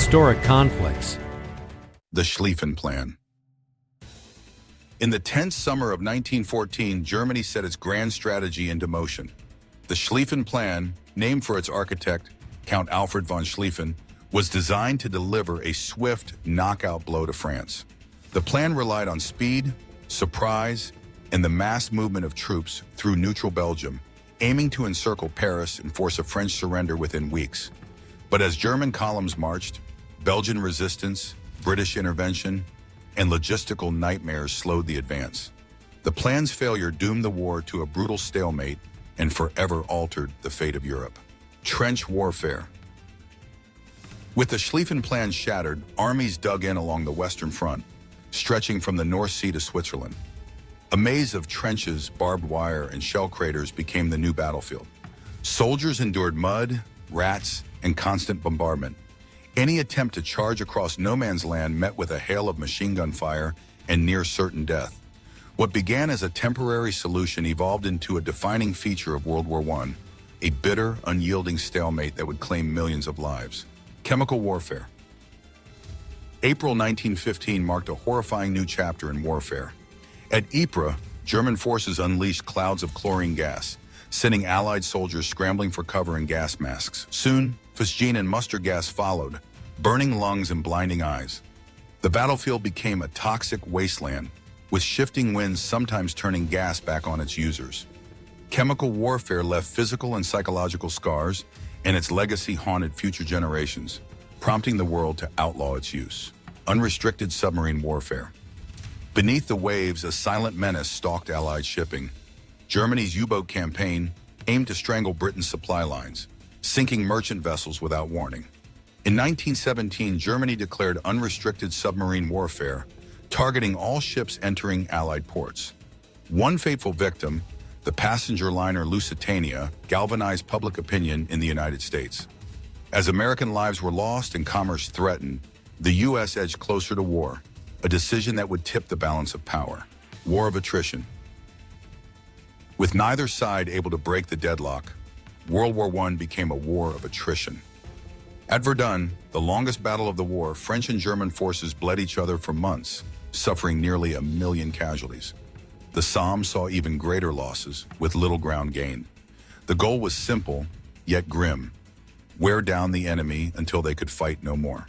historic conflicts. The Schlieffen Plan. In the tense summer of 1914, Germany set its grand strategy into motion. The Schlieffen Plan, named for its architect, Count Alfred von Schlieffen, was designed to deliver a swift knockout blow to France. The plan relied on speed, surprise, and the mass movement of troops through neutral Belgium, aiming to encircle Paris and force a French surrender within weeks. But as German columns marched, Belgian resistance, British intervention, and logistical nightmares slowed the advance. The plan's failure doomed the war to a brutal stalemate and forever altered the fate of Europe. Trench warfare. With the Schlieffen Plan shattered, armies dug in along the Western Front, stretching from the North Sea to Switzerland. A maze of trenches, barbed wire, and shell craters became the new battlefield. Soldiers endured mud, rats, and constant bombardment. Any attempt to charge across no man's land met with a hail of machine gun fire and near certain death. What began as a temporary solution evolved into a defining feature of World War I, a bitter, unyielding stalemate that would claim millions of lives. Chemical warfare. April 1915 marked a horrifying new chapter in warfare. At Ypres, German forces unleashed clouds of chlorine gas, sending Allied soldiers scrambling for cover in gas masks. Soon, phosgene and mustard gas followed, burning lungs and blinding eyes. The battlefield became a toxic wasteland, with shifting winds sometimes turning gas back on its users. Chemical warfare left physical and psychological scars, and its legacy haunted future generations, prompting the world to outlaw its use. Unrestricted submarine warfare. Beneath the waves, a silent menace stalked Allied shipping. Germany's U-boat campaign aimed to strangle Britain's supply lines, sinking merchant vessels without warning. In 1917, Germany declared unrestricted submarine warfare, targeting all ships entering Allied ports. One fateful victim, the passenger liner Lusitania, galvanized public opinion in the United States. As American lives were lost and commerce threatened, the U.S. edged closer to war, a decision that would tip the balance of power. War of attrition. With neither side able to break the deadlock, World War I became a war of attrition. At Verdun, the longest battle of the war, French and German forces bled each other for months, suffering nearly 1 million casualties. The Somme saw even greater losses, with little ground gained. The goal was simple, yet grim: wear down the enemy until they could fight no more.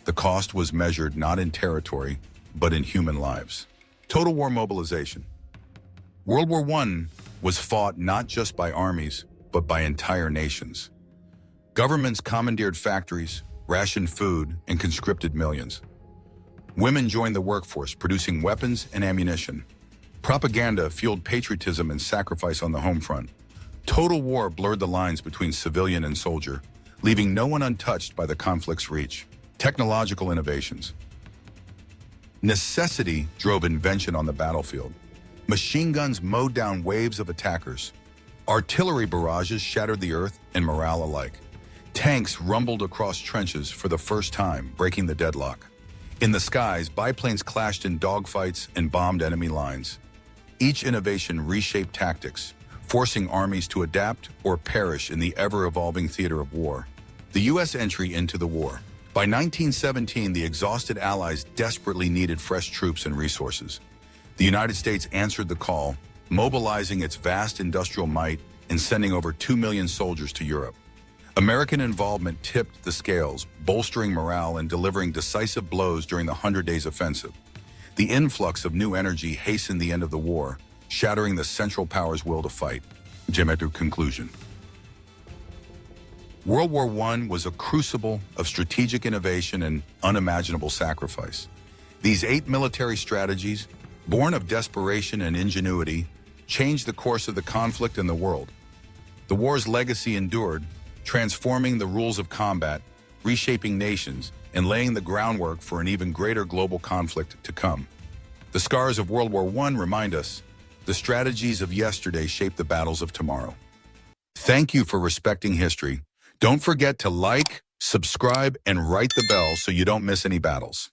The cost was measured not in territory, but in human lives. Total war mobilization. World War I was fought not just by armies, but by entire nations. Governments commandeered factories, rationed food, and conscripted millions. Women joined the workforce, producing weapons and ammunition. Propaganda fueled patriotism and sacrifice on the home front. Total war blurred the lines between civilian and soldier, leaving no one untouched by the conflict's reach. Technological innovations. Necessity drove invention on the battlefield. Machine guns mowed down waves of attackers. Artillery barrages shattered the earth and morale alike. Tanks rumbled across trenches for the first time, breaking the deadlock. In the skies, biplanes clashed in dogfights and bombed enemy lines. Each innovation reshaped tactics, forcing armies to adapt or perish in the ever-evolving theater of war. The U.S. entry into the war. By 1917, the exhausted Allies desperately needed fresh troops and resources. The United States answered the call, mobilizing its vast industrial might and sending over 2 million soldiers to Europe. American involvement tipped the scales, bolstering morale and delivering decisive blows during the 100 Days Offensive. The influx of new energy hastened the end of the war, shattering the Central Powers' will to fight. Geometric conclusion. World War I was a crucible of strategic innovation and unimaginable sacrifice. These 8 military strategies, born of desperation and ingenuity, changed the course of the conflict and the world. The war's legacy endured, transforming the rules of combat, reshaping nations, and laying the groundwork for an even greater global conflict to come. The scars of World War I remind us, the strategies of yesterday shape the battles of tomorrow. Thank you for respecting history. Don't forget to like, subscribe, and write the bell so you don't miss any battles.